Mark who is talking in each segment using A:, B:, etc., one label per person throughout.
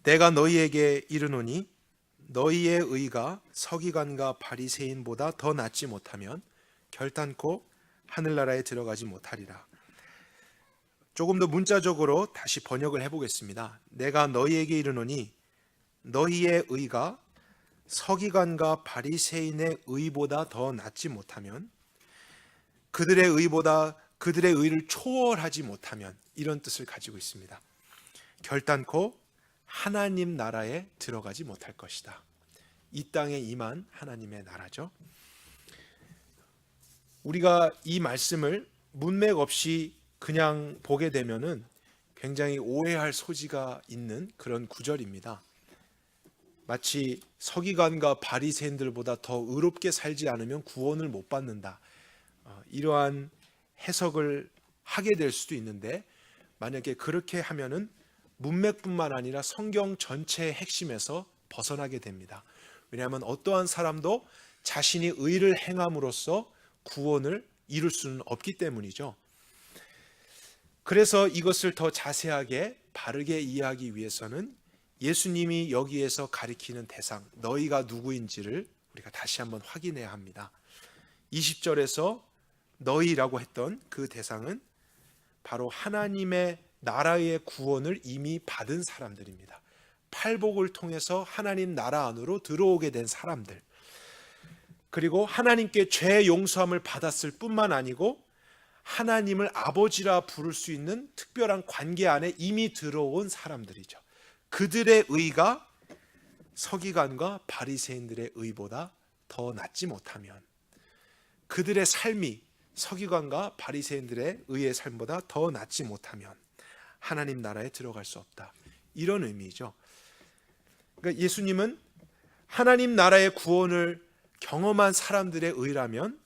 A: 내가 너희에게 이르노니 너희의 의가 서기관과 바리새인보다 더 낫지 못하면 결단코 하늘나라에 들어가지 못하리라. 조금 더 문자적으로 다시 번역을 해보겠습니다. 내가 너희에게 이르노니 너희의 의가 서기관과 바리새인의 의보다 더 낫지 못하면, 그들의 의를 초월하지 못하면, 이런 뜻을 가지고 있습니다. 결단코 하나님 나라에 들어가지 못할 것이다. 이 땅에 임한 하나님의 나라죠. 우리가 이 말씀을 문맥 없이 그냥 보게 되면은 굉장히 오해할 소지가 있는 그런 구절입니다. 마치 서기관과 바리새인들보다 더 의롭게 살지 않으면 구원을 못 받는다, 이러한 해석을 하게 될 수도 있는데, 만약에 그렇게 하면은 문맥뿐만 아니라 성경 전체의 핵심에서 벗어나게 됩니다. 왜냐하면 어떠한 사람도 자신이 의를 행함으로써 구원을 이룰 수는 없기 때문이죠. 그래서 이것을 더 자세하게 바르게 이해하기 위해서는 예수님이 여기에서 가리키는 대상, 너희가 누구인지를 우리가 다시 한번 확인해야 합니다. 20절에서 너희라고 했던 그 대상은 바로 하나님의 나라의 구원을 이미 받은 사람들입니다. 팔복을 통해서 하나님 나라 안으로 들어오게 된 사람들, 그리고 하나님께 죄 용서함을 받았을 뿐만 아니고 하나님을 아버지라 부를 수 있는 특별한 관계 안에 이미 들어온 사람들이죠. 그들의 의가 서기관과 바리새인들의 의보다 더 낫지 못하면, 그들의 삶이 서기관과 바리새인들의 의의 삶보다 더 낫지 못하면 하나님 나라에 들어갈 수 없다, 이런 의미죠. 그러니까 예수님은 하나님 나라의 구원을 경험한 사람들의 의라면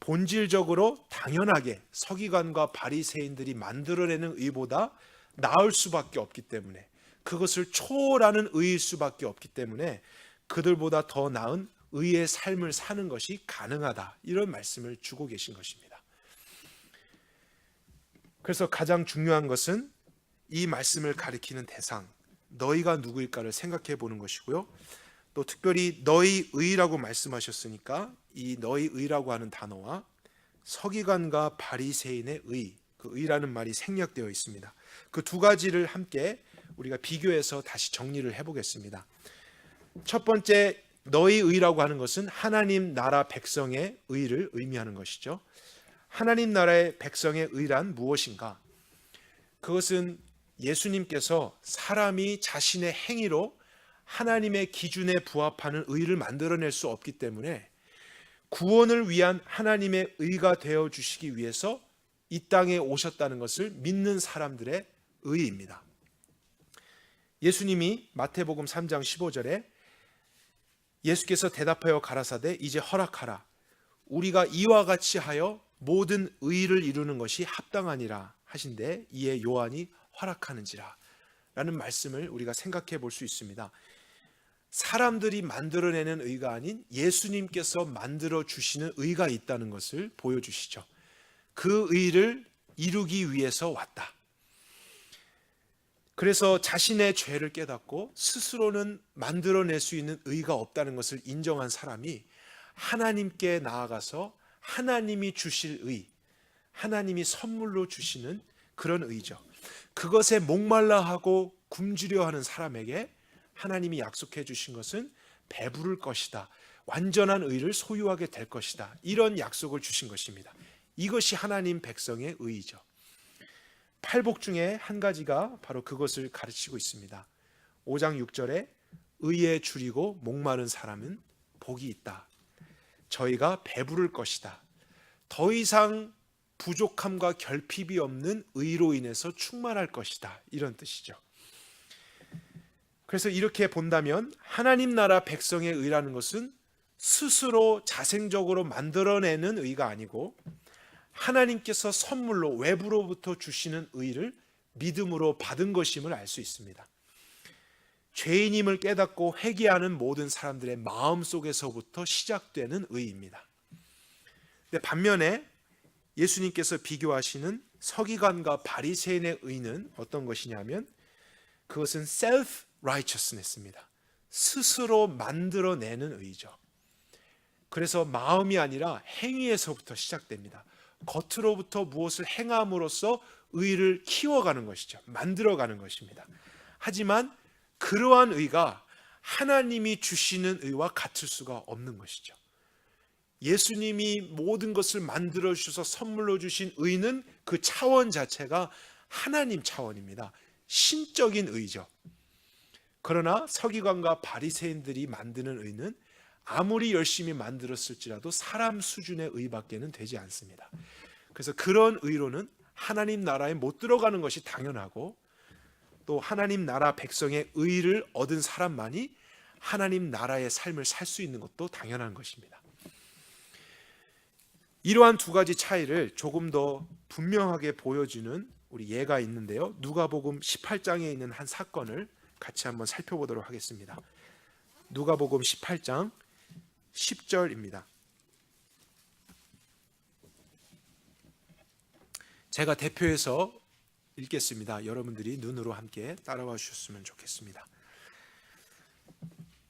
A: 본질적으로 당연하게 서기관과 바리새인들이 만들어내는 의보다 나을 수밖에 없기 때문에, 그것을 초월하는 의일 수밖에 없기 때문에 그들보다 더 나은 의의 삶을 사는 것이 가능하다, 이런 말씀을 주고 계신 것입니다. 그래서 가장 중요한 것은 이 말씀을 가리키는 대상, 너희가 누구일까를 생각해 보는 것이고요. 또 특별히 너희 의라고 말씀하셨으니까 이 너희 의라고 하는 단어와 서기관과 바리새인의 의, 그 의라는 말이 생략되어 있습니다. 그 두 가지를 함께 우리가 비교해서 다시 정리를 해보겠습니다. 첫 번째, 너희 의라고 하는 것은 하나님 나라 백성의 의를 의미하는 것이죠. 하나님 나라의 백성의 의란 무엇인가? 그것은 예수님께서 사람이 자신의 행위로 하나님의 기준에 부합하는 의를 만들어낼 수 없기 때문에 구원을 위한 하나님의 의가 되어 주시기 위해서 이 땅에 오셨다는 것을 믿는 사람들의 의입니다. 예수님이 마태복음 3장 15절에 예수께서 대답하여 가라사대 이제 허락하라, 우리가 이와 같이 하여 모든 의를 이루는 것이 합당하니라 하신데 이에 요한이 허락하는지라 라는 말씀을 우리가 생각해 볼 수 있습니다. 사람들이 만들어내는 의가 아닌 예수님께서 만들어 주시는 의가 있다는 것을 보여주시죠. 그 의를 이루기 위해서 왔다. 그래서 자신의 죄를 깨닫고 스스로는 만들어낼 수 있는 의가 없다는 것을 인정한 사람이 하나님께 나아가서 하나님이 주실 의, 하나님이 선물로 주시는 그런 의죠. 그것에 목말라 하고 굶주려 하는 사람에게 하나님이 약속해 주신 것은 배부를 것이다, 완전한 의를 소유하게 될 것이다, 이런 약속을 주신 것입니다. 이것이 하나님 백성의 의이죠. 팔복 중에 한 가지가 바로 그것을 가르치고 있습니다. 5장 6절에 의에 줄이고 목마른 사람은 복이 있다, 저희가 배부를 것이다, 더 이상 부족함과 결핍이 없는 의로 인해서 충만할 것이다, 이런 뜻이죠. 그래서 이렇게 본다면 하나님 나라 백성의 의라는 것은 스스로 자생적으로 만들어내는 의가 아니고 하나님께서 선물로 외부로부터 주시는 의를 믿음으로 받은 것임을 알 수 있습니다. 죄인임을 깨닫고 회개하는 모든 사람들의 마음 속에서부터 시작되는 의입니다. 근데 반면에 예수님께서 비교하시는 서기관과 바리새인의 의는 어떤 것이냐면 그것은 self righteousness입니다. 스스로 만들어내는 의죠. 그래서 마음이 아니라 행위에서부터 시작됩니다. 겉으로부터 무엇을 행함으로써 의를 키워가는 것이죠. 만들어가는 것입니다. 하지만 그러한 의가 하나님이 주시는 의와 같을 수가 없는 것이죠. 예수님이 모든 것을 만들어 주셔서 선물로 주신 의는 그 차원 자체가 하나님 차원입니다. 신적인 의죠. 그러나 서기관과 바리새인들이 만드는 의는 아무리 열심히 만들었을지라도 사람 수준의 의밖에는 되지 않습니다. 그래서 그런 의로는 하나님 나라에 못 들어가는 것이 당연하고, 또 하나님 나라 백성의 의를 얻은 사람만이 하나님 나라의 삶을 살 수 있는 것도 당연한 것입니다. 이러한 두 가지 차이를 조금 더 분명하게 보여주는 우리 예가 있는데요. 누가복음 18장에 있는 한 사건을 같이 한번 살펴보도록 하겠습니다. 누가복음 18장 10절입니다. 제가 대표해서 읽겠습니다. 여러분들이 눈으로 함께 따라와 주셨으면 좋겠습니다.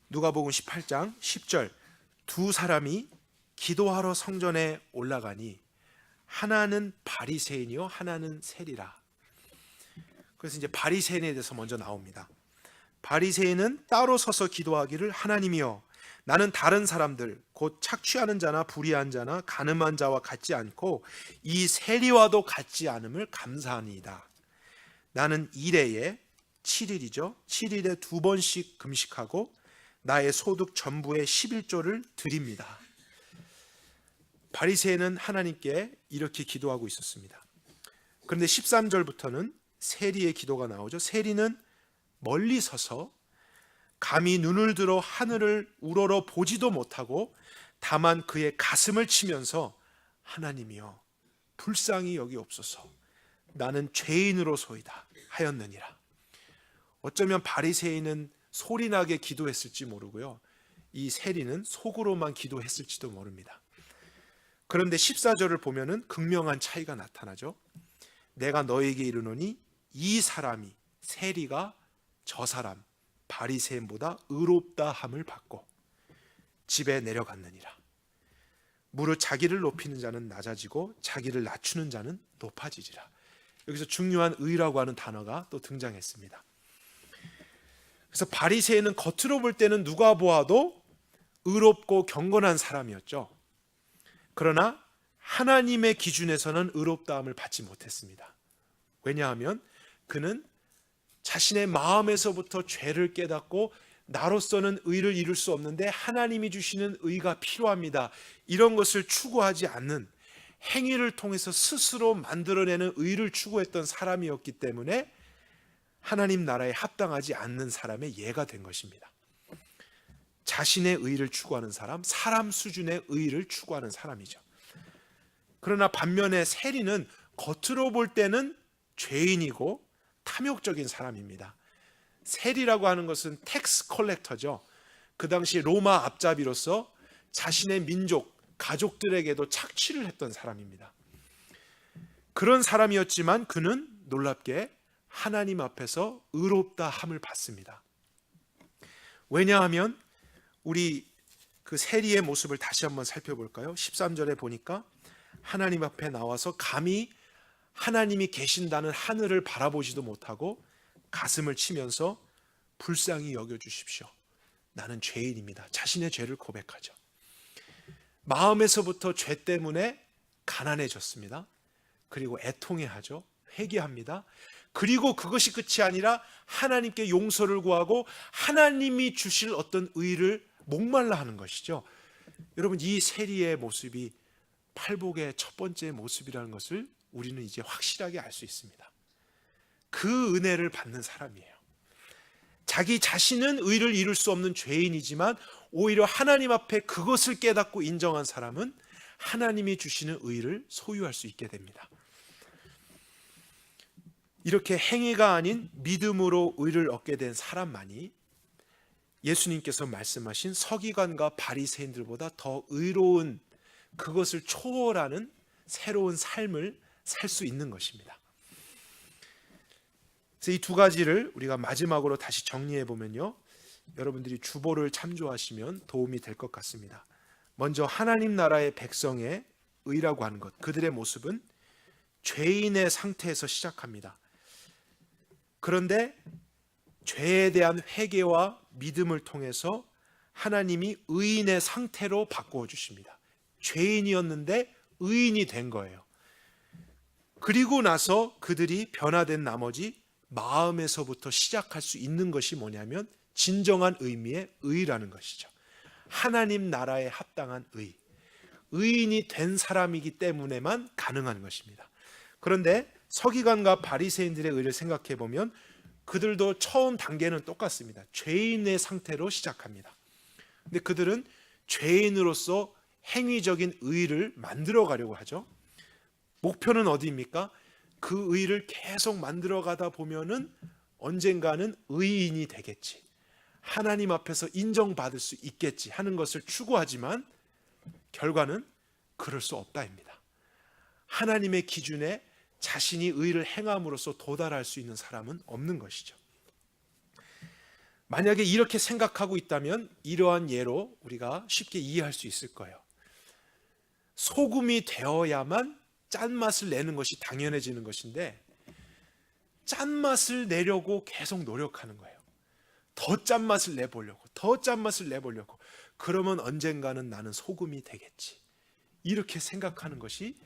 A: 누가복음 18장 10절. 두 사람이 기도하러 성전에 올라가니 하나는 바리새인이요 하나는 세리라. 그래서 이제 바리새인에 대해서 먼저 나옵니다. 바리새인은 따로 서서 기도하기를, 하나님이여, 나는 다른 사람들 곧 착취하는 자나 불의한 자나 간음한 자와 같지 않고 이 세리와도 같지 않음을 감사하니이다. 나는 일해에 7일이죠. 7일에 2번씩 금식하고 나의 소득 전부의 11조를 드립니다. 바리새인은 하나님께 이렇게 기도하고 있었습니다. 그런데 13절부터는 세리의 기도가 나오죠. 세리는 멀리 서서 감히 눈을 들어 하늘을 우러러 보지도 못하고 다만 그의 가슴을 치면서, 하나님이여 불쌍히 여기옵소서, 나는 죄인으로소이다 하였느니라. 어쩌면 바리새인은 소리나게 기도했을지 모르고요, 이 세리는 속으로만 기도했을지도 모릅니다. 그런데 14절을 보면은 극명한 차이가 나타나죠. 내가 너에게 이르노니 이 사람이, 세리가 저 사람 바리새인보다 의롭다 함을 받고 집에 내려갔느니라. 무릇 자기를 높이는 자는 낮아지고 자기를 낮추는 자는 높아지리라. 여기서 중요한 의라고 하는 단어가 또 등장했습니다. 그래서 바리새인은 겉으로 볼 때는 누가 보아도 의롭고 경건한 사람이었죠. 그러나 하나님의 기준에서는 의롭다함을 받지 못했습니다. 왜냐하면 그는 자신의 마음에서부터 죄를 깨닫고 나로서는 의를 이룰 수 없는데 하나님이 주시는 의가 필요합니다, 이런 것을 추구하지 않는, 행위를 통해서 스스로 만들어내는 의를 추구했던 사람이었기 때문에 하나님 나라에 합당하지 않는 사람의 예가 된 것입니다. 자신의 의를 추구하는 사람, 사람 수준의 의를 추구하는 사람이죠. 그러나 반면에 세리는 겉으로 볼 때는 죄인이고 탐욕적인 사람입니다. 세리라고 하는 것은 텍스 컬렉터죠. 그 당시 로마 앞잡이로서 자신의 민족, 가족들에게도 착취를 했던 사람입니다. 그런 사람이었지만 그는 놀랍게 하나님 앞에서 의롭다 함을 받습니다. 왜냐하면 우리 그 세리의 모습을 다시 한번 살펴볼까요? 13절에 보니까 하나님 앞에 나와서 감히 하나님이 계신다는 하늘을 바라보지도 못하고 가슴을 치면서 불쌍히 여겨주십시오, 나는 죄인입니다, 자신의 죄를 고백하죠. 마음에서부터 죄 때문에 가난해졌습니다. 그리고 애통해하죠. 회개합니다. 그리고 그것이 끝이 아니라 하나님께 용서를 구하고 하나님이 주실 어떤 의를 목말라 하는 것이죠. 여러분, 이 세리의 모습이 팔복의 첫 번째 모습이라는 것을 우리는 이제 확실하게 알 수 있습니다. 그 은혜를 받는 사람이에요. 자기 자신은 의를 이룰 수 없는 죄인이지만 오히려 하나님 앞에 그것을 깨닫고 인정한 사람은 하나님이 주시는 의를 소유할 수 있게 됩니다. 이렇게 행위가 아닌 믿음으로 의를 얻게 된 사람만이 예수님께서 말씀하신 서기관과 바리새인들보다 더 의로운, 그것을 초월하는 새로운 삶을 살 수 있는 것입니다. 그래서 이 두 가지를 우리가 마지막으로 다시 정리해 보면요, 여러분들이 주보를 참조하시면 도움이 될 것 같습니다. 먼저 하나님 나라의 백성의 의라고 하는 것, 그들의 모습은 죄인의 상태에서 시작합니다. 그런데 죄에 대한 회개와 믿음을 통해서 하나님이 의인의 상태로 바꾸어 주십니다. 죄인이었는데 의인이 된 거예요. 그리고 나서 그들이 변화된 나머지 마음에서부터 시작할 수 있는 것이 뭐냐면 진정한 의미의 의라는 것이죠. 하나님 나라에 합당한 의, 의인이 된 사람이기 때문에만 가능한 것입니다. 그런데 서기관과 바리새인들의 의를 생각해 보면 그들도 처음 단계는 똑같습니다. 죄인의 상태로 시작합니다. 근데 그들은 죄인으로서 행위적인 의를 만들어 가려고 하죠. 목표는 어디입니까? 그 의를 계속 만들어 가다 보면은 언젠가는 의인이 되겠지, 하나님 앞에서 인정받을 수 있겠지 하는 것을 추구하지만 결과는 그럴 수 없다입니다. 하나님의 기준에 자신이 의를 행함으로써 도달할 수 있는 사람은 없는 것이죠. 만약에 이렇게 생각하고 있다면 이러한 예로 우리가 쉽게 이해할 수 있을 거예요. 소금이 되어야만 짠맛을 내는 것이 당연해지는 것인데 짠맛을 내려고 계속 노력하는 거예요. 더 짠맛을 내보려고, 더 짠맛을 내보려고. 그러면 언젠가는 나는 소금이 되겠지, 이렇게 생각하는 것이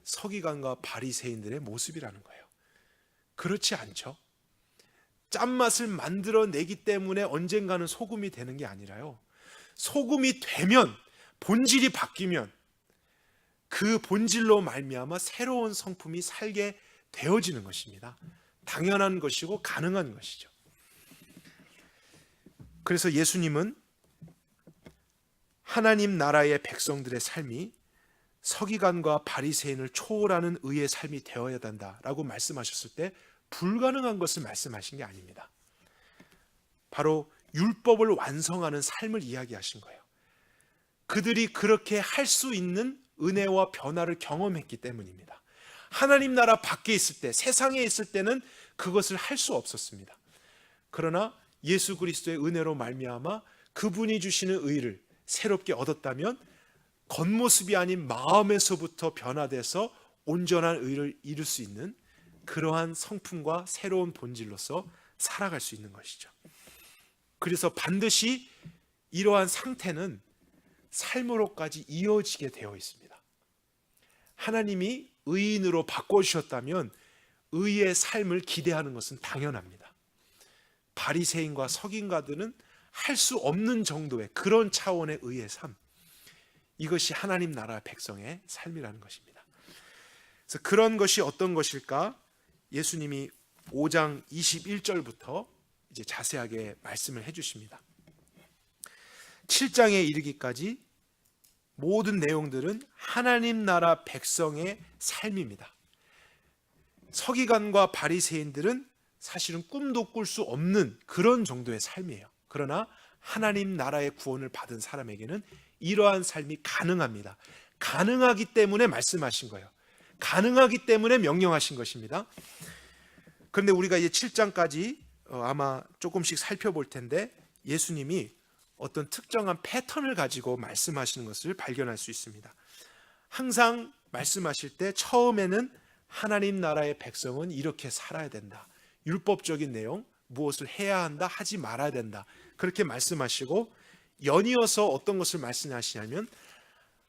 A: 서기관과 바리새인들의 모습이라는 거예요. 그렇지 않죠? 짠맛을 만들어내기 때문에 언젠가는 소금이 되는 게 아니라요, 소금이 되면, 본질이 바뀌면 그 본질로 말미암아 새로운 성품이 살게 되어지는 것입니다. 당연한 것이고 가능한 것이죠. 그래서 예수님은 하나님 나라의 백성들의 삶이 서기관과 바리새인을 초월하는 의의 삶이 되어야 된다라고 말씀하셨을 때 불가능한 것을 말씀하신 게 아닙니다. 바로 율법을 완성하는 삶을 이야기하신 거예요. 그들이 그렇게 할 수 있는 은혜와 변화를 경험했기 때문입니다. 하나님 나라 밖에 있을 때, 세상에 있을 때는 그것을 할 수 없었습니다. 그러나 예수 그리스도의 은혜로 말미암아 그분이 주시는 의를 새롭게 얻었다면 겉모습이 아닌 마음에서부터 변화돼서 온전한 의를 이룰 수 있는 그러한 성품과 새로운 본질로서 살아갈 수 있는 것이죠. 그래서 반드시 이러한 상태는 삶으로까지 이어지게 되어 있습니다. 하나님이 의인으로 바꿔주셨다면 의의 삶을 기대하는 것은 당연합니다. 바리새인과 서기관들은 할 수 없는 정도의 그런 차원의 의의 삶, 이것이 하나님 나라 백성의 삶이라는 것입니다. 그래서 그런 것이 어떤 것일까? 예수님이 5장 21절부터 이제 자세하게 말씀을 해주십니다. 7장에 이르기까지 모든 내용들은 하나님 나라 백성의 삶입니다. 서기관과 바리새인들은 사실은 꿈도 꿀 수 없는 그런 정도의 삶이에요. 그러나 하나님 나라의 구원을 받은 사람에게는 이러한 삶이 가능합니다. 가능하기 때문에 말씀하신 거예요. 가능하기 때문에 명령하신 것입니다. 그런데 우리가 이제 7장까지 아마 조금씩 살펴볼 텐데 예수님이 어떤 특정한 패턴을 가지고 말씀하시는 것을 발견할 수 있습니다. 항상 말씀하실 때 처음에는 하나님 나라의 백성은 이렇게 살아야 된다, 율법적인 내용, 무엇을 해야 한다, 하지 말아야 된다, 그렇게 말씀하시고 연이어서 어떤 것을 말씀하시냐면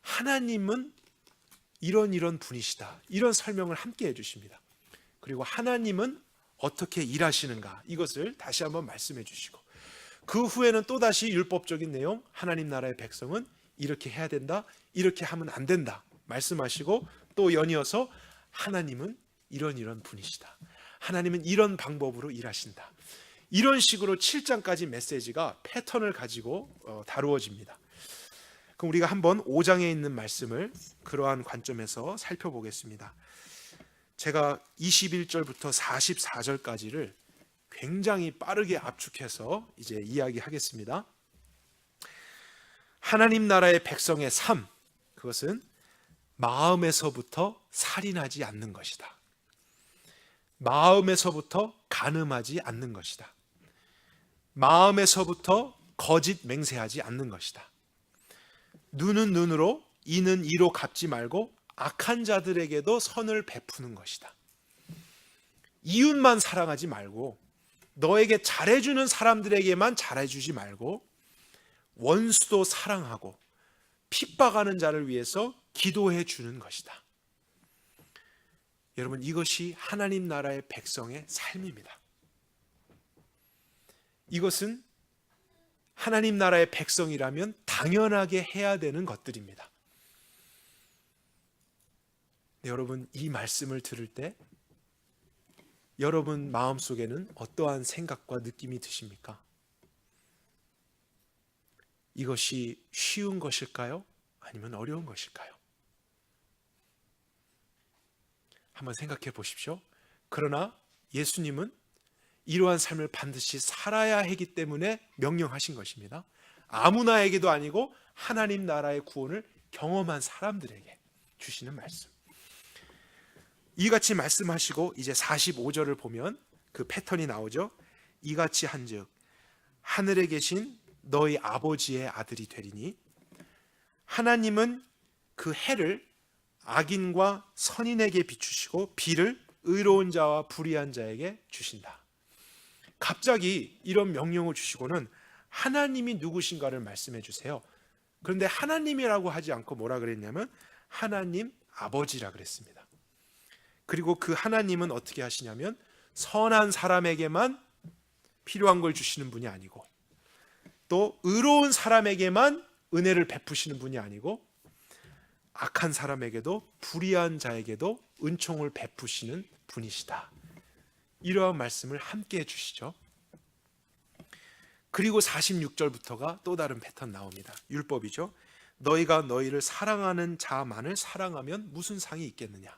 A: 하나님은 이런 분이시다, 이런 설명을 함께 해주십니다. 그리고 하나님은 어떻게 일하시는가, 이것을 다시 한번 말씀해 주시고 그 후에는 또다시 율법적인 내용, 하나님 나라의 백성은 이렇게 해야 된다, 이렇게 하면 안 된다 말씀하시고 또 연이어서 하나님은 이런 분이시다, 하나님은 이런 방법으로 일하신다, 이런 식으로 7장까지 메시지가 패턴을 가지고 다루어집니다. 그럼 우리가 한번 5장에 있는 말씀을 그러한 관점에서 살펴보겠습니다. 제가 21절부터 44절까지를 굉장히 빠르게 압축해서 이제 이야기하겠습니다. 하나님 나라의 백성의 삶, 그것은 마음에서부터 살인하지 않는 것이다. 마음에서부터 간음하지 않는 것이다. 마음에서부터 거짓 맹세하지 않는 것이다. 눈은 눈으로 이는 이로 갚지 말고 악한 자들에게도 선을 베푸는 것이다. 이웃만 사랑하지 말고 너에게 잘해주는 사람들에게만 잘해주지 말고 원수도 사랑하고 핍박하는 자를 위해서 기도해 주는 것이다. 여러분, 이것이 하나님 나라의 백성의 삶입니다. 이것은 하나님 나라의 백성이라면 당연하게 해야 되는 것들입니다. 여러분, 이 말씀을 들을 때 여러분 마음속에는 어떠한 생각과 느낌이 드십니까? 이것이 쉬운 것일까요? 아니면 어려운 것일까요? 한번 생각해 보십시오. 그러나 예수님은 이러한 삶을 반드시 살아야 하기 때문에 명령하신 것입니다. 아무나에게도 아니고 하나님 나라의 구원을 경험한 사람들에게 주시는 말씀. 이같이 말씀하시고 이제 45절을 보면 그 패턴이 나오죠. 이같이 한즉 하늘에 계신 너희 아버지의 아들이 되리니 하나님은 그 해를 악인과 선인에게 비추시고 비를 의로운 자와 불의한 자에게 주신다. 갑자기 이런 명령을 주시고는 하나님이 누구신가를 말씀해 주세요. 그런데 하나님이라고 하지 않고 뭐라 그랬냐면 하나님 아버지라 그랬습니다. 그리고 그 하나님은 어떻게 하시냐면 선한 사람에게만 필요한 걸 주시는 분이 아니고 또 의로운 사람에게만 은혜를 베푸시는 분이 아니고 악한 사람에게도 불의한 자에게도 은총을 베푸시는 분이시다. 이러한 말씀을 함께 해주시죠. 그리고 46절부터가 또 다른 패턴 나옵니다. 율법이죠. 너희가 너희를 사랑하는 자만을 사랑하면 무슨 상이 있겠느냐.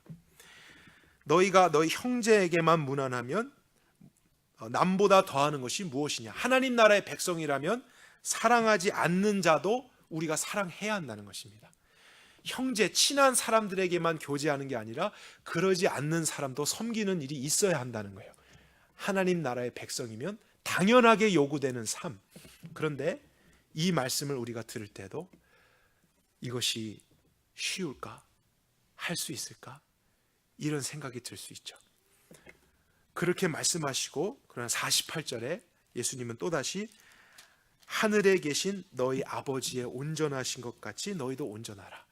A: 너희가 너희 형제에게만 무난하면 남보다 더하는 것이 무엇이냐. 하나님 나라의 백성이라면 사랑하지 않는 자도 우리가 사랑해야 한다는 것입니다. 형제, 친한 사람들에게만 교제하는 게 아니라 그러지 않는 사람도 섬기는 일이 있어야 한다는 거예요. 하나님 나라의 백성이면 당연하게 요구되는 삶. 그런데 이 말씀을 우리가 들을 때도 이것이 쉬울까? 할 수 있을까? 이런 생각이 들 수 있죠. 그렇게 말씀하시고 그러나 48절에 예수님은 또다시 하늘에 계신 너희 아버지의 온전하신 것 같이 너희도 온전하라.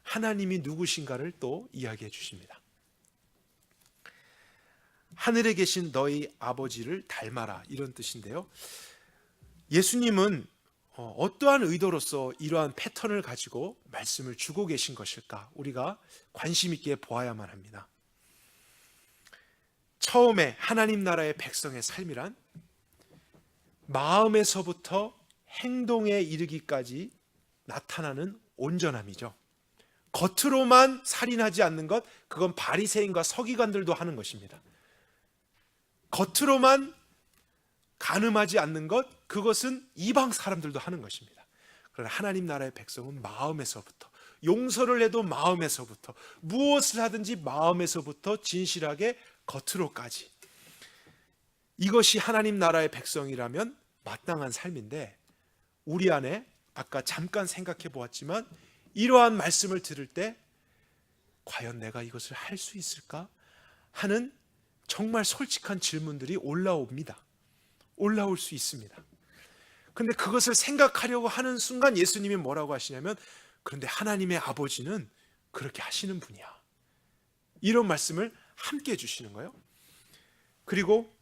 A: 하나님이 누구신가를 또 이야기해 주십니다. 하늘에 계신 너희 아버지를 닮아라, 이런 뜻인데요. 예수님은 어떠한 의도로서 이러한 패턴을 가지고 말씀을 주고 계신 것일까? 우리가 관심 있게 보아야만 합니다. 처음에 하나님 나라의 백성의 삶이란 마음에서부터 행동에 이르기까지 나타나는 온전함이죠. 겉으로만 살인하지 않는 것, 그건 바리새인과 서기관들도 하는 것입니다. 겉으로만 간음하지 않는 것, 그것은 이방 사람들도 하는 것입니다. 그러나 하나님 나라의 백성은 마음에서부터, 용서를 해도 마음에서부터, 무엇을 하든지 마음에서부터 진실하게 겉으로까지. 이것이 하나님 나라의 백성이라면 마땅한 삶인데, 우리 안에 아까 잠깐 생각해 보았지만 이러한 말씀을 들을 때 과연 내가 이것을 할 수 있을까 하는 정말 솔직한 질문들이 올라옵니다. 올라올 수 있습니다. 그런데 그것을 생각하려고 하는 순간 예수님이 뭐라고 하시냐면, 그런데 하나님의 아버지는 그렇게 하시는 분이야. 이런 말씀을 함께 해주시는 거예요. 그리고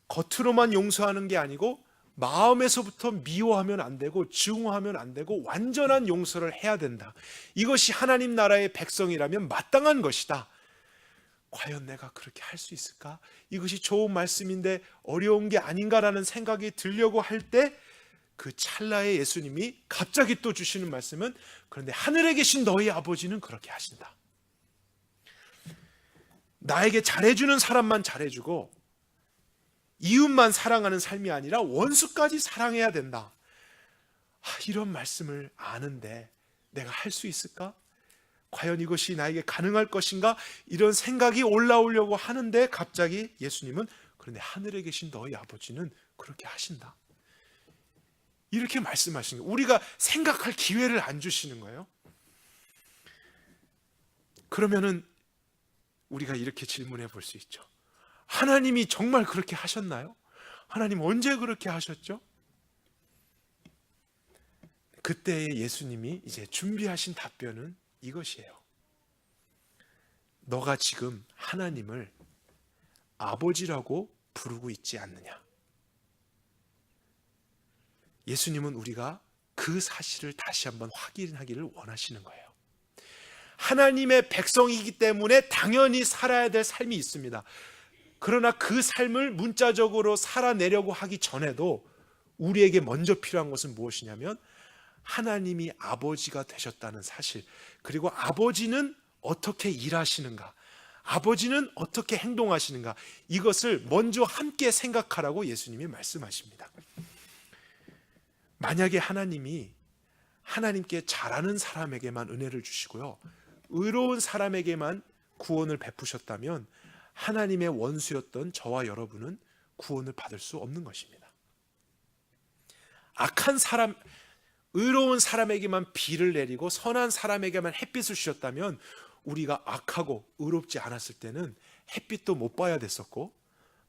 A: 겉으로만 용서하는 게 아니고 마음에서부터 미워하면 안 되고 증오하면 안 되고 완전한 용서를 해야 된다. 이것이 하나님 나라의 백성이라면 마땅한 것이다. 과연 내가 그렇게 할 수 있을까? 이것이 좋은 말씀인데 어려운 게 아닌가라는 생각이 들려고 할 때 그 찰나에 예수님이 갑자기 또 주시는 말씀은, 그런데 하늘에 계신 너희 아버지는 그렇게 하신다. 나에게 잘해주는 사람만 잘해주고 이웃만 사랑하는 삶이 아니라 원수까지 사랑해야 된다. 이런 말씀을 아는데 내가 할 수 있을까? 과연 이것이 나에게 가능할 것인가? 이런 생각이 올라오려고 하는데 갑자기 예수님은 그런데 하늘에 계신 너희 아버지는 그렇게 하신다. 이렇게 말씀하시는 거예요. 우리가 생각할 기회를 안 주시는 거예요. 그러면은 우리가 이렇게 질문해 볼 수 있죠. 하나님이 정말 그렇게 하셨나요? 하나님 언제 그렇게 하셨죠? 그때의 예수님이 이제 준비하신 답변은 이것이에요. 너가 지금 하나님을 아버지라고 부르고 있지 않느냐? 예수님은 우리가 그 사실을 다시 한번 확인하기를 원하시는 거예요. 하나님의 백성이기 때문에 당연히 살아야 될 삶이 있습니다. 그러나 그 삶을 문자적으로 살아내려고 하기 전에도 우리에게 먼저 필요한 것은 무엇이냐면 하나님이 아버지가 되셨다는 사실, 그리고 아버지는 어떻게 일하시는가, 아버지는 어떻게 행동하시는가, 이것을 먼저 함께 생각하라고 예수님이 말씀하십니다. 만약에 하나님이 하나님께 잘하는 사람에게만 은혜를 주시고요, 의로운 사람에게만 구원을 베푸셨다면 하나님의 원수였던 저와 여러분은 구원을 받을 수 없는 것입니다. 악한 사람, 의로운 사람에게만 비를 내리고 선한 사람에게만 햇빛을 주셨다면 우리가 악하고 의롭지 않았을 때는 햇빛도 못 봐야 됐었고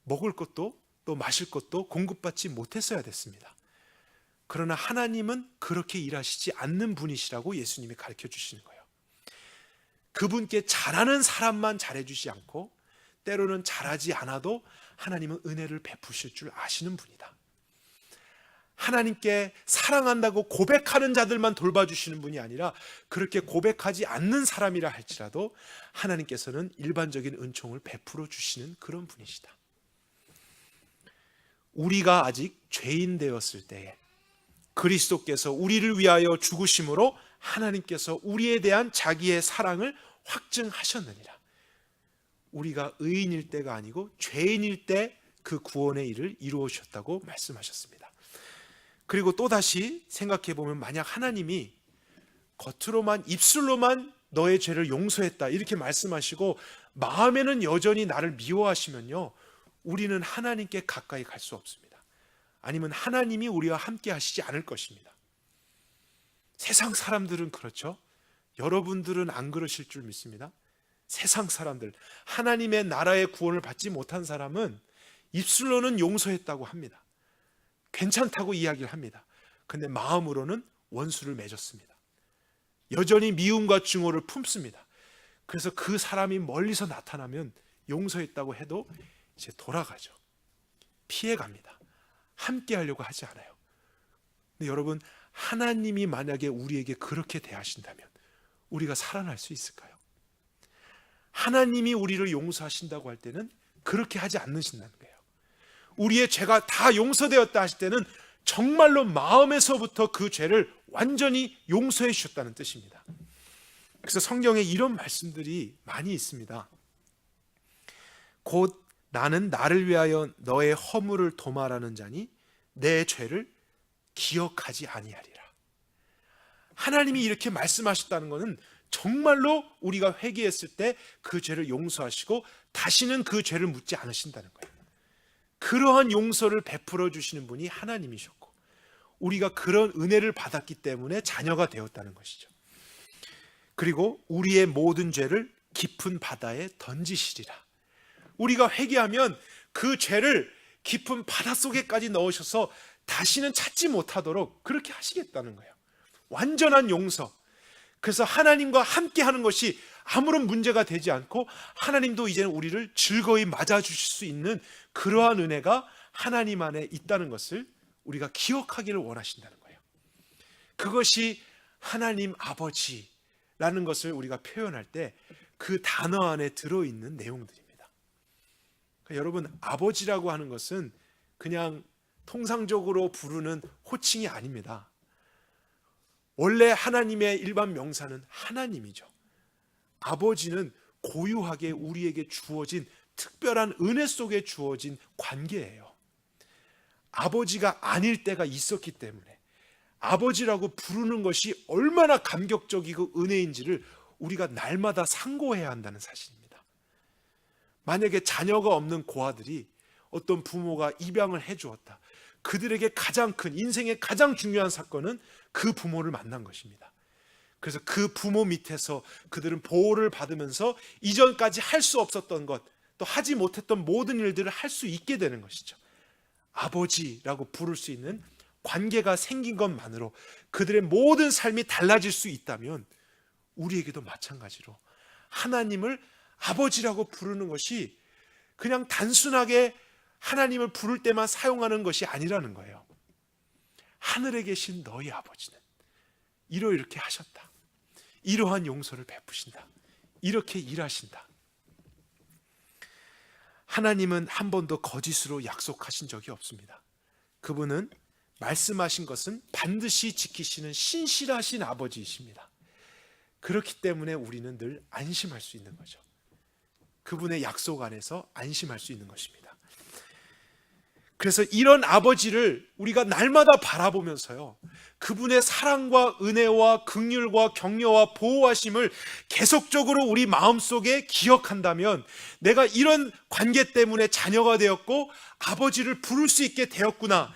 A: 먹을 것도 또 마실 것도 공급받지 못했어야 됐습니다. 그러나 하나님은 그렇게 일하시지 않는 분이시라고 예수님이 가르쳐 주시는 거예요. 그분께 잘하는 사람만 잘해주지 않고 때로는 잘하지 않아도 하나님은 은혜를 베푸실 줄 아시는 분이다. 하나님께 사랑한다고 고백하는 자들만 돌봐주시는 분이 아니라 그렇게 고백하지 않는 사람이라 할지라도 하나님께서는 일반적인 은총을 베풀어 주시는 그런 분이시다. 우리가 아직 죄인 되었을 때에 그리스도께서 우리를 위하여 죽으심으로 하나님께서 우리에 대한 자기의 사랑을 확증하셨느니라. 우리가 의인일 때가 아니고 죄인일 때 그 구원의 일을 이루어주셨다고 말씀하셨습니다. 그리고 또다시 생각해 보면 만약 하나님이 겉으로만 입술로만 너의 죄를 용서했다 이렇게 말씀하시고 마음에는 여전히 나를 미워하시면요, 우리는 하나님께 가까이 갈 수 없습니다. 아니면 하나님이 우리와 함께 하시지 않을 것입니다. 세상 사람들은 그렇죠. 여러분들은 안 그러실 줄 믿습니다. 세상 사람들, 하나님의 나라의 구원을 받지 못한 사람은 입술로는 용서했다고 합니다. 괜찮다고 이야기를 합니다. 근데 마음으로는 원수를 맺었습니다. 여전히 미움과 증오를 품습니다. 그래서 그 사람이 멀리서 나타나면 용서했다고 해도 이제 돌아가죠. 피해갑니다. 함께 하려고 하지 않아요. 근데 여러분, 하나님이 만약에 우리에게 그렇게 대하신다면 우리가 살아날 수 있을까요? 하나님이 우리를 용서하신다고 할 때는 그렇게 하지 않으신다는 거예요. 우리의 죄가 다 용서되었다 하실 때는 정말로 마음에서부터 그 죄를 완전히 용서해 주셨다는 뜻입니다. 그래서 성경에 이런 말씀들이 많이 있습니다. 곧 나는 나를 위하여 너의 허물을 도말하는 자니 내 죄를 기억하지 아니하리라. 하나님이 이렇게 말씀하셨다는 것은 정말로 우리가 회개했을 때 그 죄를 용서하시고 다시는 그 죄를 묻지 않으신다는 거예요. 그러한 용서를 베풀어 주시는 분이 하나님이셨고 우리가 그런 은혜를 받았기 때문에 자녀가 되었다는 것이죠. 그리고 우리의 모든 죄를 깊은 바다에 던지시리라. 우리가 회개하면 그 죄를 깊은 바닷속에까지 넣으셔서 다시는 찾지 못하도록 그렇게 하시겠다는 거예요. 완전한 용서. 그래서 하나님과 함께 하는 것이 아무런 문제가 되지 않고 하나님도 이제는 우리를 즐거이 맞아주실 수 있는 그러한 은혜가 하나님 안에 있다는 것을 우리가 기억하기를 원하신다는 거예요. 그것이 하나님 아버지라는 것을 우리가 표현할 때 그 단어 안에 들어있는 내용들입니다. 그러니까 여러분, 아버지라고 하는 것은 그냥 통상적으로 부르는 호칭이 아닙니다. 원래 하나님의 일반 명사는 하나님이죠. 아버지는 고유하게 우리에게 주어진 특별한 은혜 속에 주어진 관계예요. 아버지가 아닐 때가 있었기 때문에 아버지라고 부르는 것이 얼마나 감격적이고 은혜인지를 우리가 날마다 상고해야 한다는 사실입니다. 만약에 자녀가 없는 고아들이 어떤 부모가 입양을 해주었다. 그들에게 가장 큰, 인생의 가장 중요한 사건은 그 부모를 만난 것입니다. 그래서 그 부모 밑에서 그들은 보호를 받으면서 이전까지 할 수 없었던 것, 또 하지 못했던 모든 일들을 할 수 있게 되는 것이죠. 아버지라고 부를 수 있는 관계가 생긴 것만으로 그들의 모든 삶이 달라질 수 있다면 우리에게도 마찬가지로 하나님을 아버지라고 부르는 것이 그냥 단순하게 하나님을 부를 때만 사용하는 것이 아니라는 거예요. 하늘에 계신 너희 아버지는 이렇게 하셨다. 이러한 용서를 베푸신다. 이렇게 일하신다. 하나님은 한 번도 거짓으로 약속하신 적이 없습니다. 그분은 말씀하신 것은 반드시 지키시는 신실하신 아버지이십니다. 그렇기 때문에 우리는 늘 안심할 수 있는 거죠. 그분의 약속 안에서 안심할 수 있는 것입니다. 그래서 이런 아버지를 우리가 날마다 바라보면서요, 그분의 사랑과 은혜와 긍휼과 격려와 보호하심을 계속적으로 우리 마음속에 기억한다면 내가 이런 관계 때문에 자녀가 되었고 아버지를 부를 수 있게 되었구나,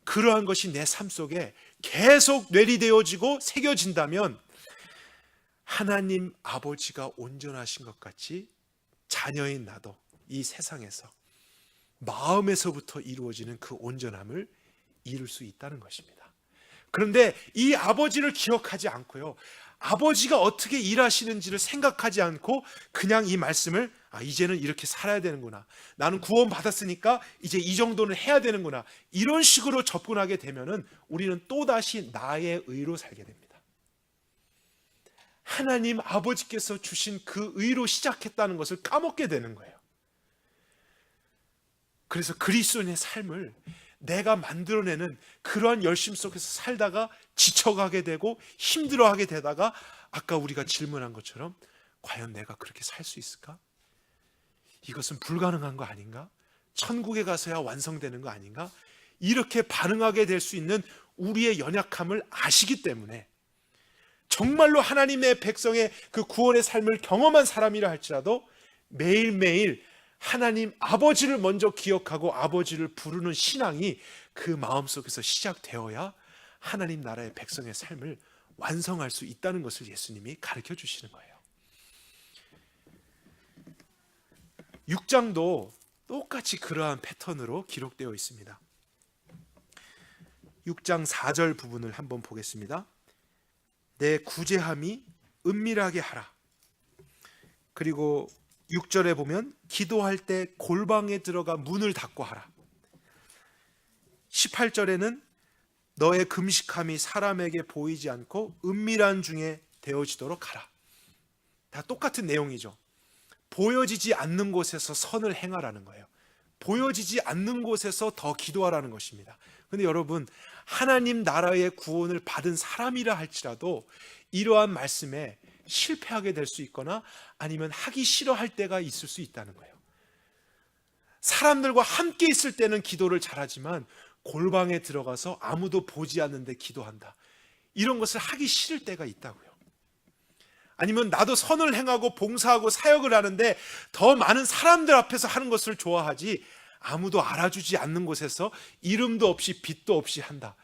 A: 그러한 것이 내 삶 속에 계속 뇌리되어지고 새겨진다면 하나님 아버지가 온전하신 것 같이 자녀인 나도 이 세상에서 마음에서부터 이루어지는 그 온전함을 이룰 수 있다는 것입니다. 그런데 이 아버지를 기억하지 않고요, 아버지가 어떻게 일하시는지를 생각하지 않고 그냥 이 말씀을 이제는 이렇게 살아야 되는구나, 나는 구원 받았으니까 이제 이 정도는 해야 되는구나, 이런 식으로 접근하게 되면은 우리는 또다시 나의 의로 살게 됩니다. 하나님 아버지께서 주신 그 의로 시작했다는 것을 까먹게 되는 거예요. 그래서 그리스도인의 삶을 내가 만들어내는 그러한 열심 속에서 살다가 지쳐가게 되고 힘들어하게 되다가 아까 우리가 질문한 것처럼 과연 내가 그렇게 살 수 있을까? 이것은 불가능한 거 아닌가? 천국에 가서야 완성되는 거 아닌가? 이렇게 반응하게 될 수 있는 우리의 연약함을 아시기 때문에 정말로 하나님의 백성의 그 구원의 삶을 경험한 사람이라 할지라도 매일매일 하나님 아버지를 먼저 기억하고 아버지를 부르는 신앙이 그 마음속에서 시작되어야 하나님 나라의 백성의 삶을 완성할 수 있다는 것을 예수님이 가르쳐 주시는 거예요. 6장도 똑같이 그러한 패턴으로 기록되어 있습니다. 6장 4절 부분을 한번 보겠습니다. 내 구제함이 은밀하게 하라. 그리고 6절에 보면 기도할 때 골방에 들어가 문을 닫고 하라. 18절에는 너의 금식함이 사람에게 보이지 않고 은밀한 중에 되어지도록 하라. 다 똑같은 내용이죠. 보여지지 않는 곳에서 선을 행하라는 거예요. 보여지지 않는 곳에서 더 기도하라는 것입니다. 그런데 여러분, 하나님 나라의 구원을 받은 사람이라 할지라도 이러한 말씀에 실패하게 될 수 있거나 아니면 하기 싫어할 때가 있을 수 있다는 거예요. 사람들과 함께 있을 때는 기도를 잘하지만 골방에 들어가서 아무도 보지 않는데 기도한다, 이런 것을 하기 싫을 때가 있다고요. 아니면 나도 선을 행하고 봉사하고 사역을 하는데 더 많은 사람들 앞에서 하는 것을 좋아하지 아무도 알아주지 않는 곳에서 이름도 없이 빛도 없이 한다.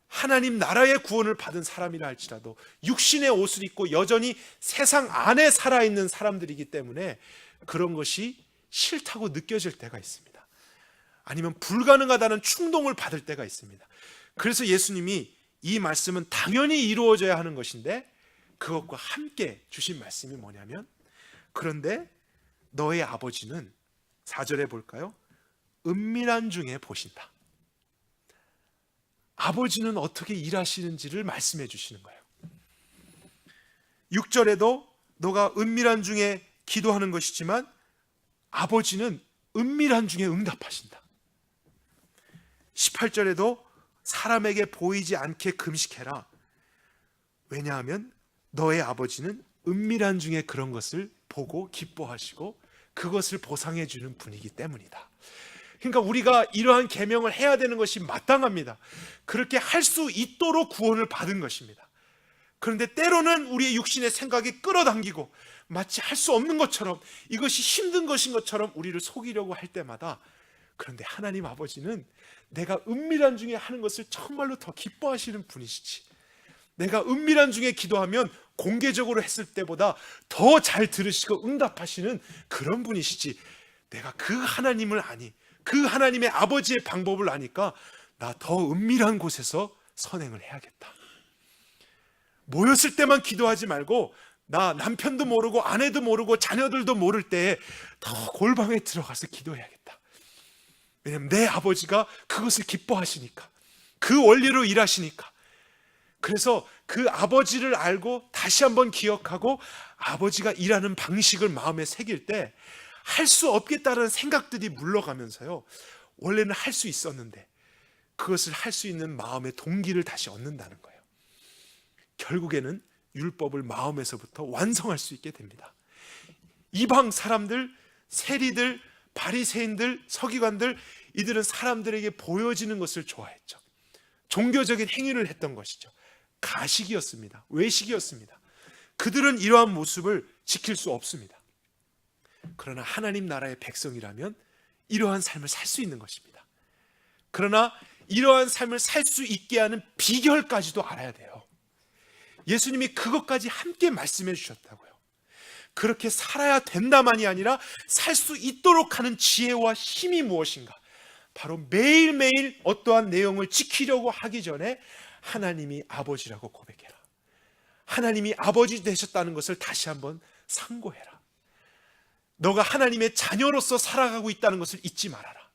A: 하나님 나라의 구원을 받은 사람이라 할지라도 육신의 옷을 입고 여전히 세상 안에 살아있는 사람들이기 때문에 그런 것이 싫다고 느껴질 때가 있습니다. 아니면 불가능하다는 충동을 받을 때가 있습니다. 그래서 예수님이 이 말씀은 당연히 이루어져야 하는 것인데 그것과 함께 주신 말씀이 뭐냐면, 그런데 너의 아버지는 4절에 볼까요? 은밀한 중에 보신다. 아버지는 어떻게 일하시는지를 말씀해 주시는 거예요. 6절에도 너가 은밀한 중에 기도하는 것이지만 아버지는 은밀한 중에 응답하신다. 18절에도 사람에게 보이지 않게 금식해라. 왜냐하면 너의 아버지는 은밀한 중에 그런 것을 보고 기뻐하시고 그것을 보상해 주는 분이기 때문이다. 그러니까 우리가 이러한 계명을 해야 되는 것이 마땅합니다. 그렇게 할 수 있도록 구원을 받은 것입니다. 그런데 때로는 우리의 육신의 생각에 끌어당기고 마치 할 수 없는 것처럼, 이것이 힘든 것인 것처럼 우리를 속이려고 할 때마다, 그런데 하나님 아버지는 내가 은밀한 중에 하는 것을 정말로 더 기뻐하시는 분이시지, 내가 은밀한 중에 기도하면 공개적으로 했을 때보다 더 잘 들으시고 응답하시는 그런 분이시지, 내가 그 하나님을 아니, 그 하나님의 아버지의 방법을 아니까 나 더 은밀한 곳에서 선행을 해야겠다. 모였을 때만 기도하지 말고 나 남편도 모르고 아내도 모르고 자녀들도 모를 때에 더 골방에 들어가서 기도해야겠다. 왜냐하면 내 아버지가 그것을 기뻐하시니까, 그 원리로 일하시니까. 그래서 그 아버지를 알고 다시 한번 기억하고 아버지가 일하는 방식을 마음에 새길 때 할 수 없겠다는 생각들이 물러가면서요, 원래는 할 수 있었는데 그것을 할 수 있는 마음의 동기를 다시 얻는다는 거예요. 결국에는 율법을 마음에서부터 완성할 수 있게 됩니다. 이방 사람들, 세리들, 바리새인들, 서기관들, 이들은 사람들에게 보여지는 것을 좋아했죠. 종교적인 행위를 했던 것이죠. 가식이었습니다. 외식이었습니다. 그들은 이러한 모습을 지킬 수 없습니다. 그러나 하나님 나라의 백성이라면 이러한 삶을 살 수 있는 것입니다. 그러나 이러한 삶을 살 수 있게 하는 비결까지도 알아야 돼요. 예수님이 그것까지 함께 말씀해 주셨다고요. 그렇게 살아야 된다만이 아니라 살 수 있도록 하는 지혜와 힘이 무엇인가? 바로 매일매일 어떠한 내용을 지키려고 하기 전에 하나님이 아버지라고 고백해라. 하나님이 아버지 되셨다는 것을 다시 한번 상고해라. 너가 하나님의 자녀로서 살아가고 있다는 것을 잊지 말아라.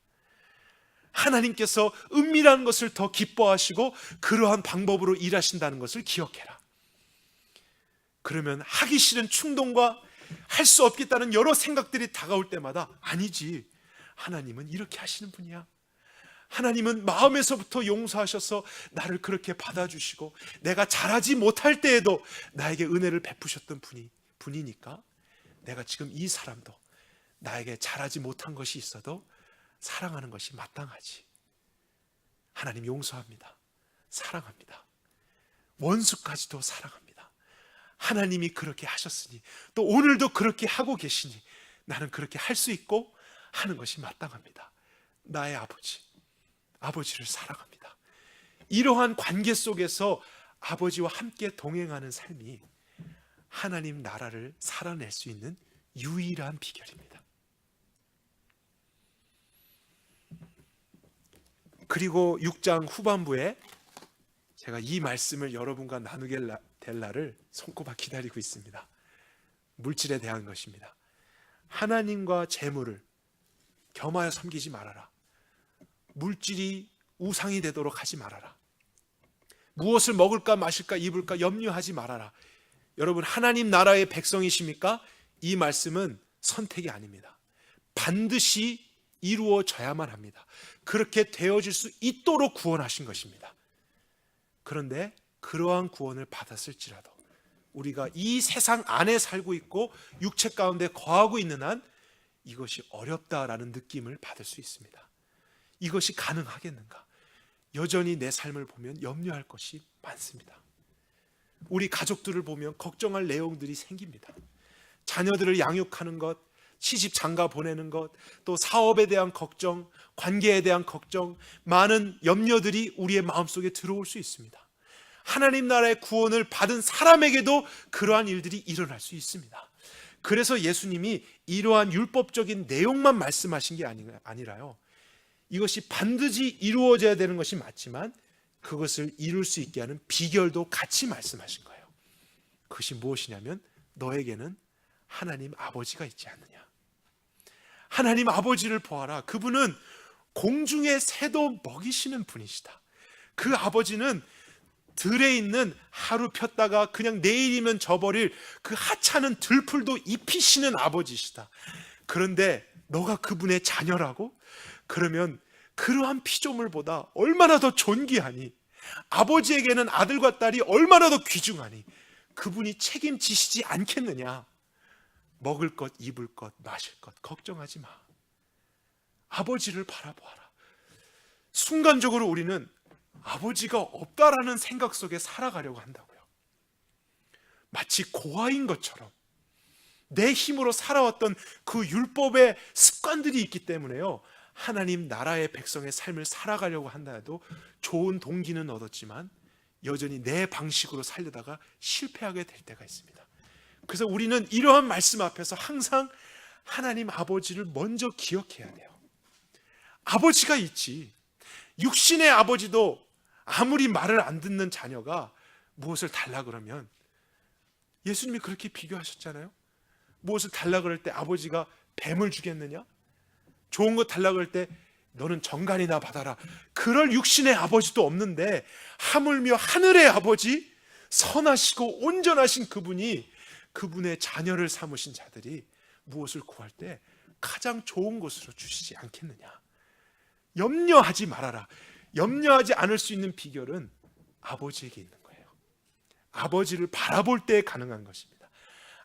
A: 하나님께서 은밀한 것을 더 기뻐하시고 그러한 방법으로 일하신다는 것을 기억해라. 그러면 하기 싫은 충동과 할 수 없겠다는 여러 생각들이 다가올 때마다, 아니지, 하나님은 이렇게 하시는 분이야. 하나님은 마음에서부터 용서하셔서 나를 그렇게 받아주시고 내가 잘하지 못할 때에도 나에게 은혜를 베푸셨던 분이니까 내가 지금 이 사람도 나에게 잘하지 못한 것이 있어도 사랑하는 것이 마땅하지. 하나님 용서합니다. 사랑합니다. 원수까지도 사랑합니다. 하나님이 그렇게 하셨으니 또 오늘도 그렇게 하고 계시니 나는 그렇게 할 수 있고 하는 것이 마땅합니다. 나의 아버지를 사랑합니다. 이러한 관계 속에서 아버지와 함께 동행하는 삶이 하나님 나라를 살아낼 수 있는 유일한 비결입니다. 그리고 6장 후반부에 제가 이 말씀을 여러분과 나누게 될 날을 손꼽아 기다리고 있습니다. 물질에 대한 것입니다. 하나님과 재물을 겸하여 섬기지 말아라. 물질이 우상이 되도록 하지 말아라. 무엇을 먹을까 마실까 입을까 염려하지 말아라. 여러분, 하나님 나라의 백성이십니까? 이 말씀은 선택이 아닙니다. 반드시 이루어져야만 합니다. 그렇게 되어질 수 있도록 구원하신 것입니다. 그런데 그러한 구원을 받았을지라도 우리가 이 세상 안에 살고 있고 육체 가운데 거하고 있는 한 이것이 어렵다라는 느낌을 받을 수 있습니다. 이것이 가능하겠는가? 여전히 내 삶을 보면 염려할 것이 많습니다. 우리 가족들을 보면 걱정할 내용들이 생깁니다. 자녀들을 양육하는 것, 시집 장가 보내는 것, 또 사업에 대한 걱정, 관계에 대한 걱정, 많은 염려들이 우리의 마음속에 들어올 수 있습니다. 하나님 나라의 구원을 받은 사람에게도 그러한 일들이 일어날 수 있습니다. 그래서 예수님이 이러한 율법적인 내용만 말씀하신 게 아니라요, 이것이 반드시 이루어져야 되는 것이 맞지만 그것을 이룰 수 있게 하는 비결도 같이 말씀하신 거예요. 그것이 무엇이냐면 너에게는 하나님 아버지가 있지 않느냐. 하나님 아버지를 보아라. 그분은 공중의 새도 먹이시는 분이시다. 그 아버지는 들에 있는 하루 폈다가 그냥 내일이면 져버릴 그 하찮은 들풀도 입히시는 아버지시다. 그런데 너가 그분의 자녀라고? 그러면 그러한 피조물보다 얼마나 더 존귀하니, 아버지에게는 아들과 딸이 얼마나 더 귀중하니 그분이 책임지시지 않겠느냐. 먹을 것, 입을 것, 마실 것 걱정하지 마. 아버지를 바라보아라. 순간적으로 우리는 아버지가 없다라는 생각 속에 살아가려고 한다고요. 마치 고아인 것처럼 내 힘으로 살아왔던 그 율법의 습관들이 있기 때문에요, 하나님 나라의 백성의 삶을 살아가려고 한다 해도 좋은 동기는 얻었지만 여전히 내 방식으로 살려다가 실패하게 될 때가 있습니다. 그래서 우리는 이러한 말씀 앞에서 항상 하나님 아버지를 먼저 기억해야 돼요. 아버지가 있지. 육신의 아버지도 아무리 말을 안 듣는 자녀가 무엇을 달라 그러면, 예수님이 그렇게 비교하셨잖아요. 무엇을 달라 그럴 때 아버지가 뱀을 주겠느냐? 좋은 거 달라 그럴 때 너는 정간이나 받아라. 그럴 육신의 아버지도 없는데 하물며 하늘의 아버지, 선하시고 온전하신 그분이 그분의 자녀를 삼으신 자들이 무엇을 구할 때 가장 좋은 것으로 주시지 않겠느냐. 염려하지 말아라. 염려하지 않을 수 있는 비결은 아버지에게 있는 거예요. 아버지를 바라볼 때 가능한 것입니다.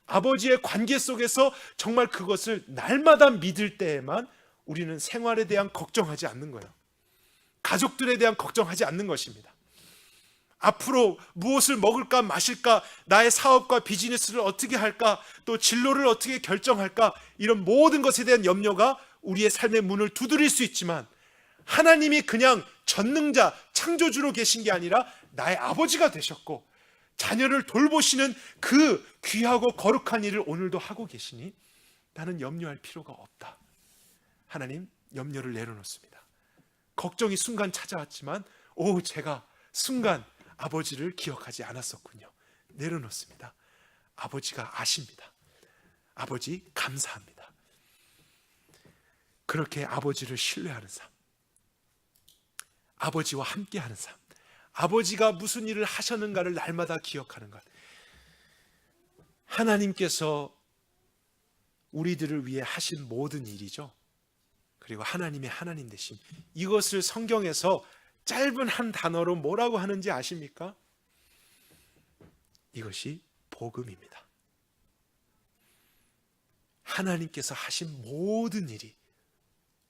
A: 아버지의 관계 속에서 정말 그것을 날마다 믿을 때에만 우리는 생활에 대한 걱정하지 않는 거예요. 가족들에 대한 걱정하지 않는 것입니다. 앞으로 무엇을 먹을까 마실까, 나의 사업과 비즈니스를 어떻게 할까, 또 진로를 어떻게 결정할까, 이런 모든 것에 대한 염려가 우리의 삶의 문을 두드릴 수 있지만 하나님이 그냥 전능자, 창조주로 계신 게 아니라 나의 아버지가 되셨고 자녀를 돌보시는 그 귀하고 거룩한 일을 오늘도 하고 계시니 나는 염려할 필요가 없다. 하나님, 염려를 내려놓습니다. 걱정이 순간 찾아왔지만 제가 순간 아버지를 기억하지 않았었군요. 내려놓습니다. 아버지가 아십니다. 아버지 감사합니다. 그렇게 아버지를 신뢰하는 삶, 아버지와 함께하는 삶, 아버지가 무슨 일을 하셨는가를 날마다 기억하는 것, 하나님께서 우리들을 위해 하신 모든 일이죠. 그리고 하나님의 하나님 되심, 이것을 성경에서 짧은 한 단어로 뭐라고 하는지 아십니까? 이것이 복음입니다. 하나님께서 하신 모든 일이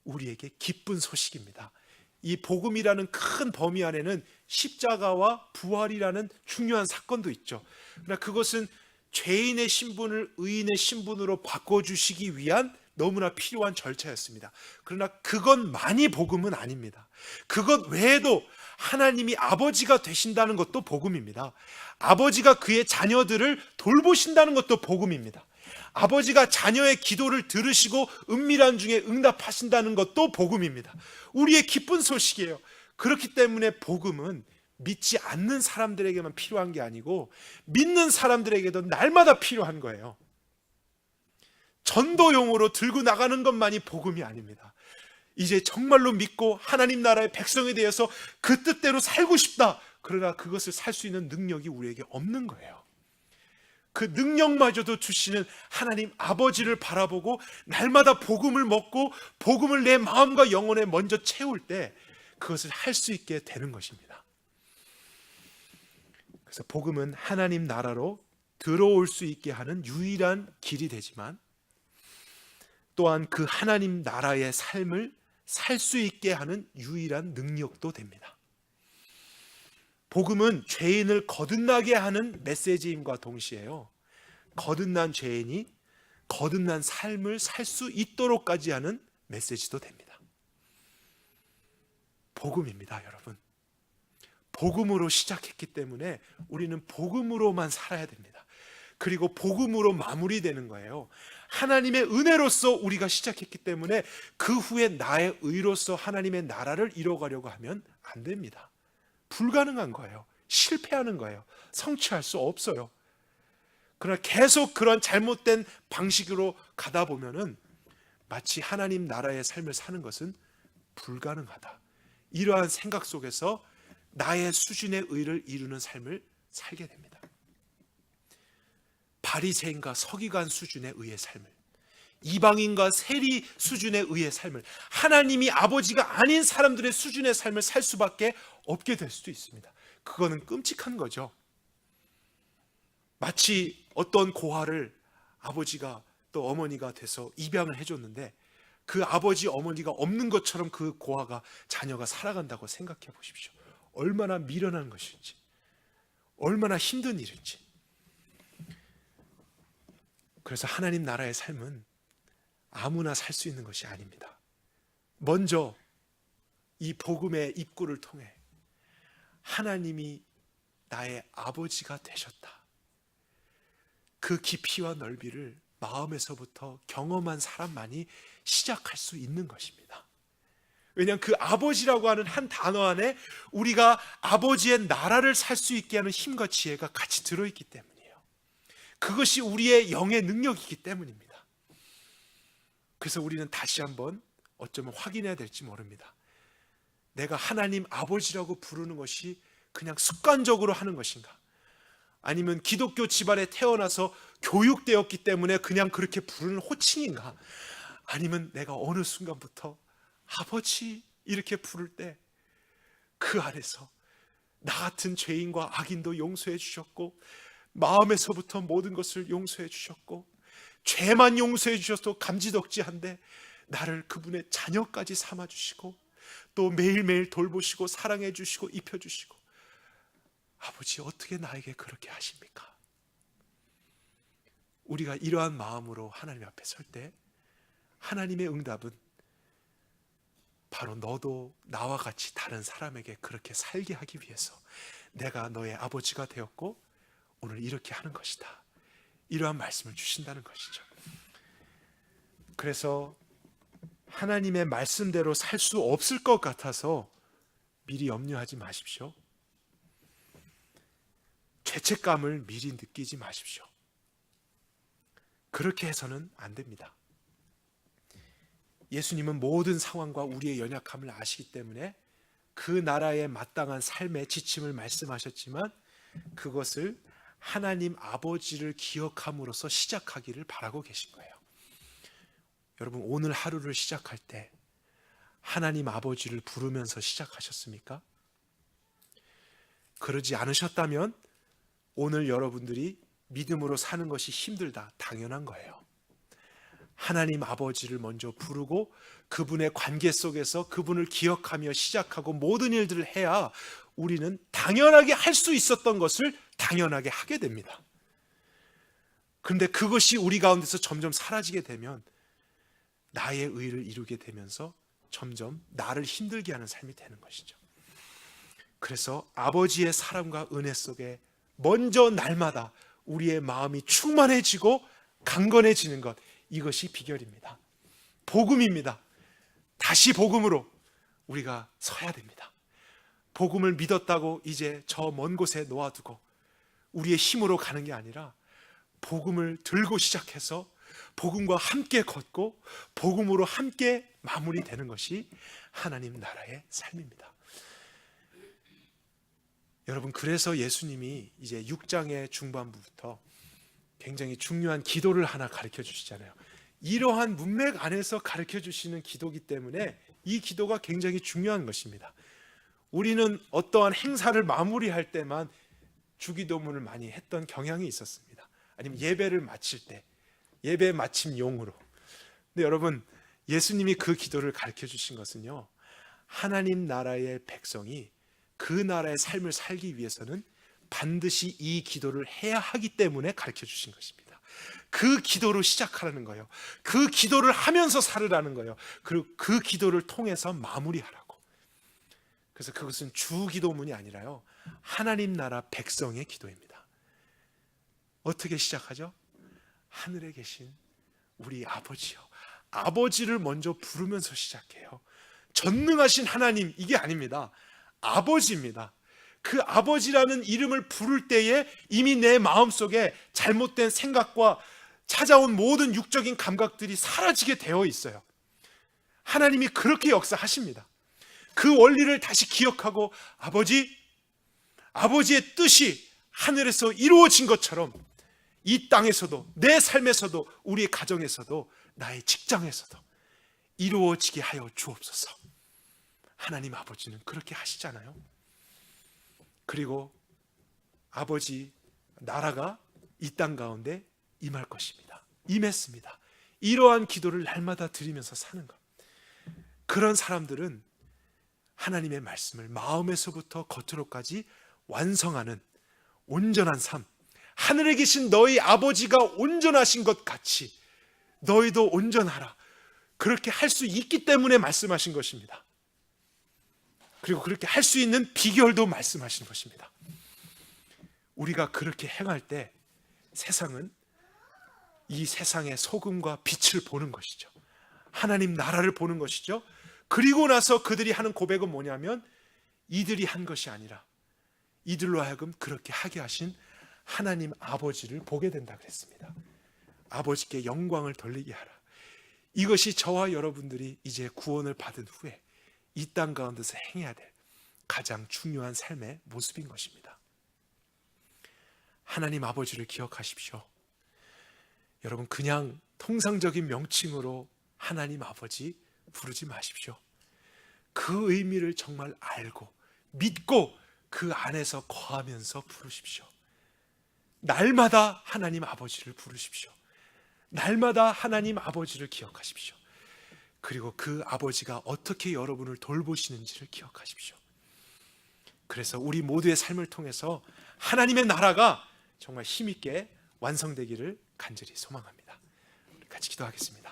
A: 우리에게 기쁜 소식입니다. 이 복음이라는 큰 범위 안에는 십자가와 부활이라는 중요한 사건도 있죠. 그러나 그것은 죄인의 신분을 의인의 신분으로 바꿔주시기 위한 너무나 필요한 절차였습니다. 그러나 그것만이 복음은 아닙니다. 그것 외에도 하나님이 아버지가 되신다는 것도 복음입니다. 아버지가 그의 자녀들을 돌보신다는 것도 복음입니다. 아버지가 자녀의 기도를 들으시고 은밀한 중에 응답하신다는 것도 복음입니다. 우리의 기쁜 소식이에요. 그렇기 때문에 복음은 믿지 않는 사람들에게만 필요한 게 아니고 믿는 사람들에게도 날마다 필요한 거예요. 전도용으로 들고 나가는 것만이 복음이 아닙니다. 이제 정말로 믿고 하나님 나라의 백성에 대해서 그 뜻대로 살고 싶다. 그러나 그것을 살 수 있는 능력이 우리에게 없는 거예요. 그 능력마저도 주시는 하나님 아버지를 바라보고 날마다 복음을 먹고 복음을 내 마음과 영혼에 먼저 채울 때 그것을 할 수 있게 되는 것입니다. 그래서 복음은 하나님 나라로 들어올 수 있게 하는 유일한 길이 되지만 또한 그 하나님 나라의 삶을 살 수 있게 하는 유일한 능력도 됩니다. 복음은 죄인을 거듭나게 하는 메시지임과 동시에요, 거듭난 죄인이 거듭난 삶을 살 수 있도록까지 하는 메시지도 됩니다. 복음입니다, 여러분. 복음으로 시작했기 때문에 우리는 복음으로만 살아야 됩니다. 그리고 복음으로 마무리되는 거예요. 하나님의 은혜로서 우리가 시작했기 때문에 그 후에 나의 의로서 하나님의 나라를 이뤄가려고 하면 안 됩니다. 불가능한 거예요. 실패하는 거예요. 성취할 수 없어요. 그러나 계속 그런 잘못된 방식으로 가다 보면은 마치 하나님 나라의 삶을 사는 것은 불가능하다. 이러한 생각 속에서 나의 수준의 의를 이루는 삶을 살게 됩니다. 바리새인과 서기관 수준의 의의 삶을, 이방인과 세리 수준의 의의 삶을, 하나님이 아버지가 아닌 사람들의 수준의 삶을 살 수밖에 없게 될 수도 있습니다. 그거는 끔찍한 거죠. 마치 어떤 고아를 아버지가 또 어머니가 돼서 입양을 해줬는데 그 아버지 어머니가 없는 것처럼 그 고아가, 자녀가 살아간다고 생각해 보십시오. 얼마나 미련한 것인지, 얼마나 힘든 일인지. 그래서 하나님 나라의 삶은 아무나 살 수 있는 것이 아닙니다. 먼저 이 복음의 입구를 통해 하나님이 나의 아버지가 되셨다, 그 깊이와 넓이를 마음에서부터 경험한 사람만이 시작할 수 있는 것입니다. 왜냐하면 그 아버지라고 하는 한 단어 안에 우리가 아버지의 나라를 살 수 있게 하는 힘과 지혜가 같이 들어있기 때문이에요. 그것이 우리의 영의 능력이기 때문입니다. 그래서 우리는 다시 한번 어쩌면 확인해야 될지 모릅니다. 내가 하나님 아버지라고 부르는 것이 그냥 습관적으로 하는 것인가? 아니면 기독교 집안에 태어나서 교육되었기 때문에 그냥 그렇게 부르는 호칭인가? 아니면 내가 어느 순간부터 아버지 이렇게 부를 때 그 안에서 나 같은 죄인과 악인도 용서해 주셨고, 마음에서부터 모든 것을 용서해 주셨고, 죄만 용서해 주셔도 감지덕지한데 나를 그분의 자녀까지 삼아주시고, 또 매일매일 돌보시고 사랑해 주시고 입혀 주시고, 아버지 어떻게 나에게 그렇게 하십니까? 우리가 이러한 마음으로 하나님 앞에 설 때 하나님의 응답은 바로 너도 나와 같이 다른 사람에게 그렇게 살게 하기 위해서 내가 너의 아버지가 되었고 오늘 이렇게 하는 것이다, 이러한 말씀을 주신다는 것이죠. 그래서 하나님의 말씀대로 살 수 없을 것 같아서 미리 염려하지 마십시오. 죄책감을 미리 느끼지 마십시오. 그렇게 해서는 안 됩니다. 예수님은 모든 상황과 우리의 연약함을 아시기 때문에 그 나라에 마땅한 삶의 지침을 말씀하셨지만 그것을 하나님 아버지를 기억함으로써 시작하기를 바라고 계신 거예요. 여러분, 오늘 하루를 시작할 때 하나님 아버지를 부르면서 시작하셨습니까? 그러지 않으셨다면 오늘 여러분들이 믿음으로 사는 것이 힘들다, 당연한 거예요. 하나님 아버지를 먼저 부르고 그분의 관계 속에서 그분을 기억하며 시작하고 모든 일들을 해야 우리는 당연하게 할 수 있었던 것을 당연하게 하게 됩니다. 그런데 그것이 우리 가운데서 점점 사라지게 되면 나의 의를 이루게 되면서 점점 나를 힘들게 하는 삶이 되는 것이죠. 그래서 아버지의 사랑과 은혜 속에 먼저 날마다 우리의 마음이 충만해지고 강건해지는 것, 이것이 비결입니다. 복음입니다. 다시 복음으로 우리가 서야 됩니다. 복음을 믿었다고 이제 저 먼 곳에 놓아두고 우리의 힘으로 가는 게 아니라 복음을 들고 시작해서 복음과 함께 걷고 복음으로 함께 마무리되는 것이 하나님 나라의 삶입니다. 여러분, 그래서 예수님이 이제 6장의 중반부부터 굉장히 중요한 기도를 하나 가르쳐 주시잖아요. 이러한 문맥 안에서 가르쳐 주시는 기도이기 때문에 이 기도가 굉장히 중요한 것입니다. 우리는 어떠한 행사를 마무리할 때만 주기도문을 많이 했던 경향이 있었습니다. 아니면 예배를 마칠 때 예배 마침용으로. 근데 여러분, 예수님이 그 기도를 가르쳐 주신 것은요, 하나님 나라의 백성이 그 나라의 삶을 살기 위해서는 반드시 이 기도를 해야 하기 때문에 가르쳐 주신 것입니다. 그 기도로 시작하라는 거예요. 그 기도를 하면서 살으라는 거예요. 그리고 그 기도를 통해서 마무리하라고. 그래서 그것은 주기도문이 아니라요, 하나님 나라 백성의 기도입니다. 어떻게 시작하죠? 하늘에 계신 우리 아버지요, 아버지를 먼저 부르면서 시작해요. 전능하신 하나님, 이게 아닙니다. 아버지입니다. 그 아버지라는 이름을 부를 때에 이미 내 마음속에 잘못된 생각과 찾아온 모든 육적인 감각들이 사라지게 되어 있어요. 하나님이 그렇게 역사하십니다. 그 원리를 다시 기억하고 아버지의 뜻이 하늘에서 이루어진 것처럼 이 땅에서도, 내 삶에서도, 우리의 가정에서도, 나의 직장에서도 이루어지게 하여 주옵소서. 하나님 아버지는 그렇게 하시잖아요. 그리고 아버지 나라가 이 땅 가운데 임할 것입니다. 임했습니다. 이러한 기도를 날마다 드리면서 사는 것. 그런 사람들은 하나님의 말씀을 마음에서부터 겉으로까지 완성하는 온전한 삶, 하늘에 계신 너희 아버지가 온전하신 것 같이 너희도 온전하라. 그렇게 할 수 있기 때문에 말씀하신 것입니다. 그리고 그렇게 할 수 있는 비결도 말씀하신 것입니다. 우리가 그렇게 행할 때 세상은 이 세상의 소금과 빛을 보는 것이죠. 하나님 나라를 보는 것이죠. 그리고 나서 그들이 하는 고백은 뭐냐면 이들이 한 것이 아니라 이들로 하여금 그렇게 하게 하신 하나님 아버지를 보게 된다 그랬습니다. 아버지께 영광을 돌리게 하라. 이것이 저와 여러분들이 이제 구원을 받은 후에 이 땅 가운데서 행해야 될 가장 중요한 삶의 모습인 것입니다. 하나님 아버지를 기억하십시오. 여러분, 그냥 통상적인 명칭으로 하나님 아버지 부르지 마십시오. 그 의미를 정말 알고 믿고 그 안에서 거하면서 부르십시오. 날마다 하나님 아버지를 부르십시오. 날마다 하나님 아버지를 기억하십시오. 그리고 그 아버지가 어떻게 여러분을 돌보시는지를 기억하십시오. 그래서 우리 모두의 삶을 통해서 하나님의 나라가 정말 힘있게 완성되기를 간절히 소망합니다. 같이 기도하겠습니다.